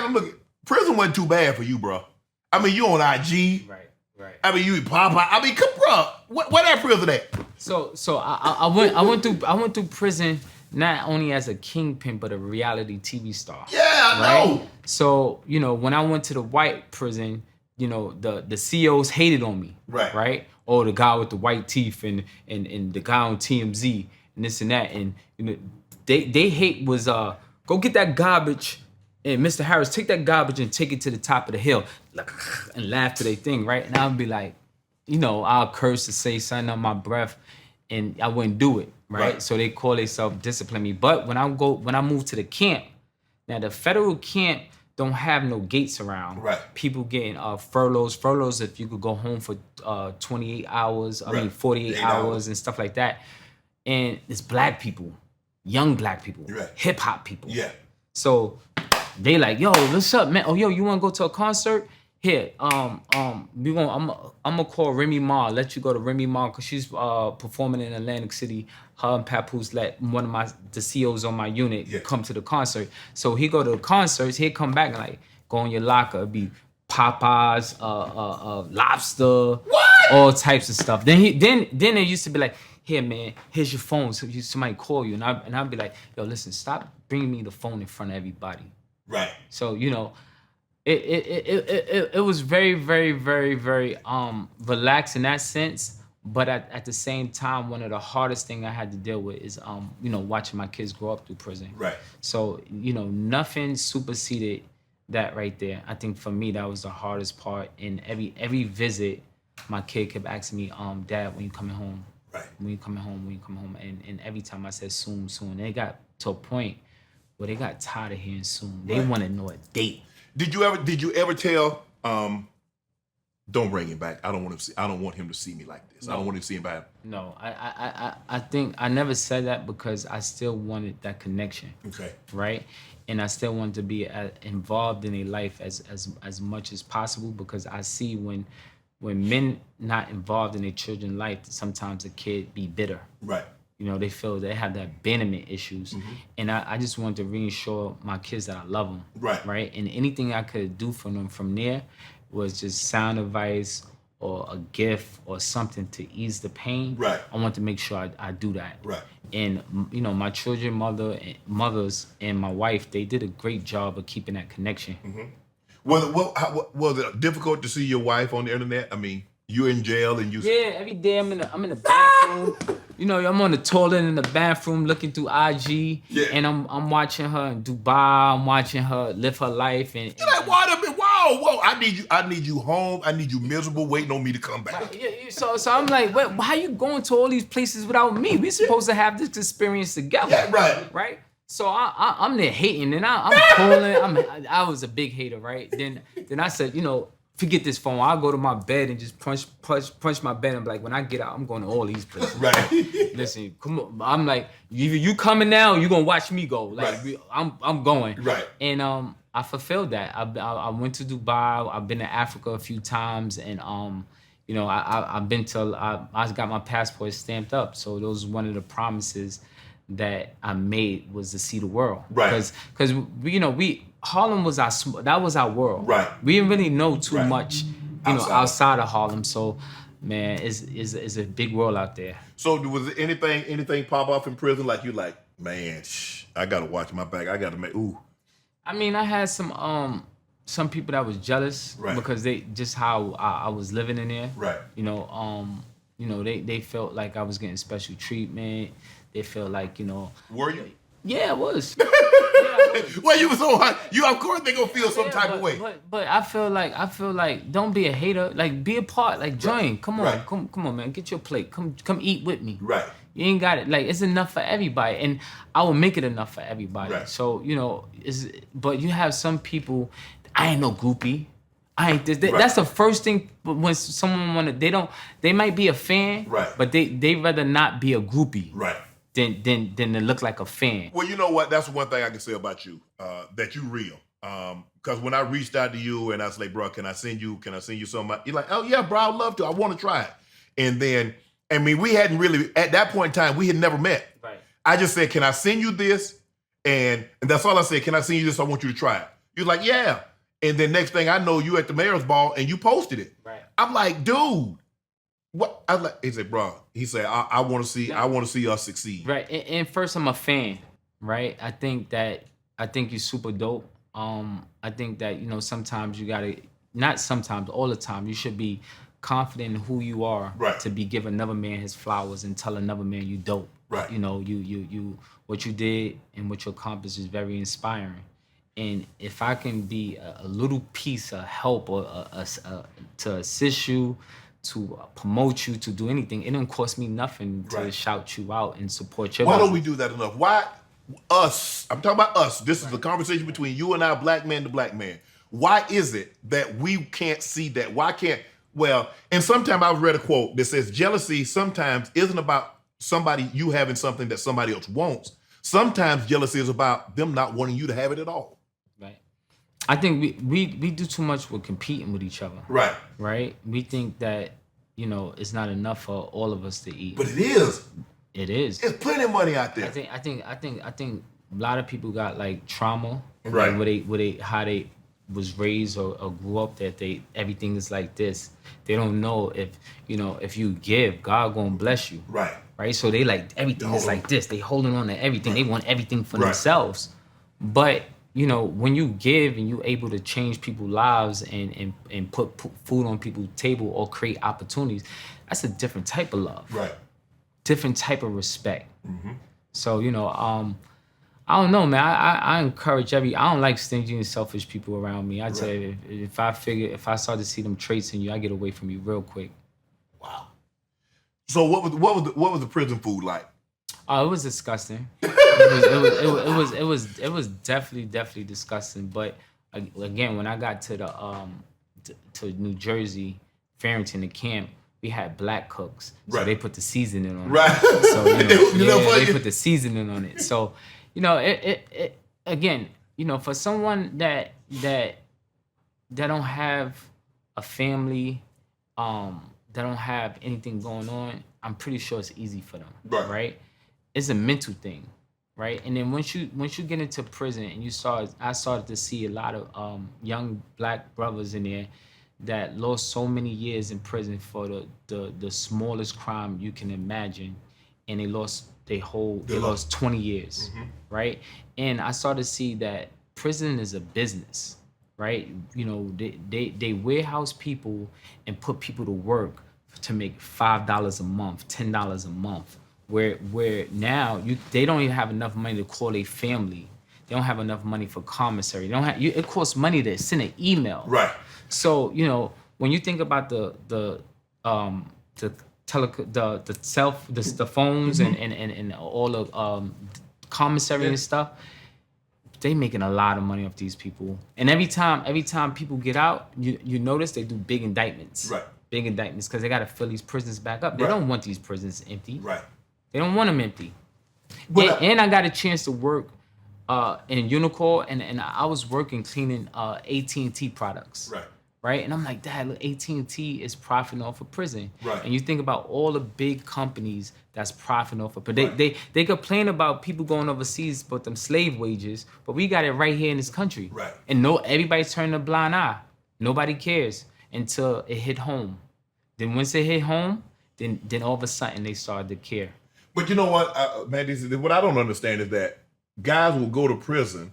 gotta look. Prison wasn't too bad for you, bro. I mean, you on IG. Right. I mean, you eat Popeye. I mean, come, bro. What that prison at? So I went through prison not only as a kingpin but a reality TV star. Yeah, I know. So when I went to the white prison, the CEOs hated on me. Right. Oh, the guy with the white teeth and the guy on TMZ and this and that, and they hate was go get that garbage. And Mr. Harris, take that garbage and take it to the top of the hill, like, and laugh to their thing, right? And I'll be like, I'll curse to say something on my breath, and I wouldn't do it, right? So they call themselves discipline me. But when I moved to the camp, now the federal camp don't have no gates around. Right. People getting furloughs. Furloughs if you could go home for 28 hours, 48 hours and stuff like that. And it's black people, young black people, hip hop people. Yeah. So they like, yo, what's up, man? Oh, yo, you want to go to a concert? Here, I'm gonna call Remy Ma. Let you go to Remy Ma because she's performing in Atlantic City. Her and Papoose let one of the CEOs on my unit come to the concert. So he go to the concerts. He'd come back and like go in your locker. It'd be Popeyes, Lobster, all types of stuff. Then it used to be like, here, man, here's your phone. So somebody call you, and I'd be like, yo, listen, stop bringing me the phone in front of everybody. Right. So it was very, very, very, very relaxed in that sense. But at the same time, one of the hardest thing I had to deal with is watching my kids grow up through prison. Right. So nothing superseded that right there. I think for me that was the hardest part. And every visit, my kid kept asking me, Dad, when you coming home? Right. When you coming home? And every time I said soon. And it got to a point where they got tired of hearing soon. They want to know a date. Did you ever tell don't bring him back. I don't want him to see me like this. No. I don't want him to see him back. No, I think I never said that because I still wanted that connection. Okay. Right? And I still wanted to be involved in their life as much as possible because I see when men not involved in their children's life, sometimes a kid be bitter. Right. They feel they have that abandonment issues. Mm-hmm. And I just wanted to reassure my kids that I love them. Right. Right? And anything I could do for them from there was just sound advice or a gift or something to ease the pain. Right. I want to make sure I do that. Right. And, my children, mothers and my wife, they did a great job of keeping that connection. Mm-hmm. Was it difficult to see your wife on the internet? I mean, you're in jail and you... Yeah, every day I'm in the bathroom. I'm on the toilet in the bathroom looking through IG. Yeah. And I'm watching her in Dubai. I'm watching her live her life. And you're like, whoa, I need you home. I need you miserable waiting on me to come back. So I'm like, wait, why are you going to all these places without me? We're supposed to have this experience together. Yeah, right. Right? So I'm there hating, and I'm calling. I was a big hater, right? Then I said, forget this phone. I'll go to my bed and just punch my bed and be like, when I get out, I'm going to all these places. Right. Listen, come on. I'm like, you coming now? You gonna watch me go? Like, right. I'm going. Right. And I fulfilled that. I went to Dubai. I've been to Africa a few times, and I've been to. I got my passport stamped up. So those was one of the promises that I made was to see the world. Right. Because Harlem was our world. Right. We didn't really know too much, outside of Harlem. So, man, it's a big world out there. So was there anything pop off in prison like you like, man, I gotta watch my back. I gotta make I mean, I had some people that was jealous because they just how I was living in there. Right. They felt like I was getting special treatment. They felt like, Were you? Yeah, I was. Well, you was so hot. Of course they gonna feel some type of way. But I feel like don't be a hater. Like be a part. Like join. Come on, come on, man. Get your plate. Come eat with me. Right. You ain't got it. Like it's enough for everybody, and I will make it enough for everybody. Right. So but you have some people. I ain't no groupie. I ain't this. That's the first thing when someone they might be a fan. Right. But they rather not be a groupie. Right. Than to look like a fan. Well, you know what? That's one thing I can say about you, that you real. Because when I reached out to you and I was like, bro, can I send you something? You're like, oh yeah, bro, I'd love to. I want to try it. And then, I mean, we hadn't really, at that point in time, we had never met. Right. I just said, can I send you this? And that's all I said. Can I send you this? I want you to try it. You're like, yeah. And then next thing I know, you at the mayor's ball and you posted it. Right. I'm like, dude, what? I like. He said, bro. He said, I want to see. I want to see us succeed. Right. And first, I'm a fan. Right. I think you're super dope. I think that sometimes you gotta, not sometimes, all the time, you should be confident in who you are. Right. To be give another man his flowers and tell another man you dope. Right. You what you did and what you accomplished is very inspiring. And if I can be a little piece of help or to assist you, to promote you, to do anything, it don't cost me nothing to shout you out and support your Why business. don't we do that enough? Why us? I'm talking about us. This is a conversation between you and I, black man to black man. Why is it that we can't see that? Why can't? Well, and sometimes I've read a quote that says jealousy sometimes isn't about somebody you having something that somebody else wants. Sometimes jealousy is about them not wanting you to have it at all. Right. I think we do too much with competing with each other. Right. Right. We think that it's not enough for all of us to eat. But it is. It is. There's plenty of money out there. I think a lot of people got like trauma. Right. Like, where they how they was raised or grew up that everything is like this. They don't know if you give, God gonna bless you. Right. Right. So they like everything is like this. They holding on to everything. They want everything for themselves. But when you give and you're able to change people's lives and put food on people's table or create opportunities, that's a different type of love. Right. Different type of respect. Mm-hmm. So, I don't know, man. I encourage I don't like stingy and selfish people around me. I tell you, if I start to see them traits in you, I get away from you real quick. Wow. So what was the prison food like? Oh, it was disgusting. It was definitely disgusting. But again, when I got to to New Jersey, Farrington, the camp, we had black cooks, so they put the seasoning on it. So they put the seasoning on it. So it again, for someone that don't have a family, that don't have anything going on, I'm pretty sure it's easy for them. Right? It's a mental thing, right? And then once you get into prison and I started to see a lot of young black brothers in there that lost so many years in prison for the smallest crime you can imagine, and they lost 20 years, right? And I started to see that prison is a business, right? They warehouse people and put people to work to make $5 a month, $10 a month, where now they don't even have enough money to call a family. They don't have enough money for commissary. It costs money to send an email. Right. So when you think about the phones and all the commissary and stuff, they making a lot of money off these people. And every time people get out, you notice they do big indictments. Right. Big indictments because they got to fill these prisons back up. They don't want these prisons empty. Right. They don't want them empty. And I got a chance to work in Unicor, and I was working cleaning AT&T products. Right. Right. And I'm like, Dad, look, AT&T is profiting off of prison. Right. And you think about all the big companies that's profiting off of, but they complain about people going overseas but them slave wages, but we got it right here in this country. Right. And everybody's turning a blind eye. Nobody cares until it hit home. Then once it hit home, then all of a sudden they started to care. But you know what, Mendeecees, what I don't understand is that guys will go to prison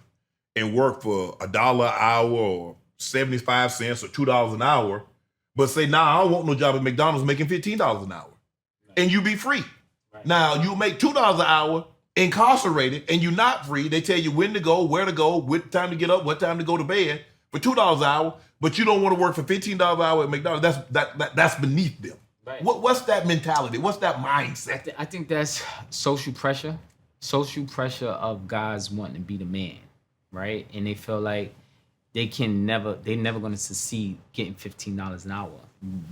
and work for $1 an hour or 75 cents or $2 an hour, but say, nah, I don't want no job at McDonald's making $15 an hour. Right. And you be free. Right. Now, you make $2 an hour, incarcerated, and you're not free. They tell you when to go, where to go, what time to get up, what time to go to bed for $2 an hour, but you don't want to work for $15 an hour at McDonald's. That's beneath them. Right. What's that mentality? What's that mindset? I think that's social pressure. Social pressure of guys wanting to be the man, right? And they feel like they're never going to succeed getting $15 an hour.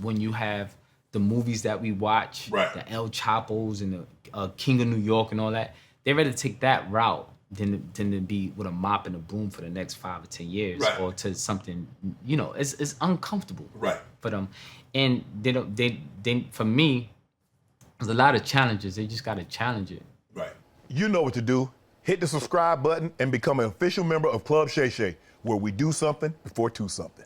When you have the movies that we watch, the El Chapos and the King of New York and all that, they'd rather take that route than to be with a mop and a broom for the next 5 or 10 years, or to something, it's uncomfortable for them. And for me, there's a lot of challenges. They just got to challenge it. Right. You know what to do. Hit the subscribe button and become an official member of Club Shay Shay. where we do something before two something.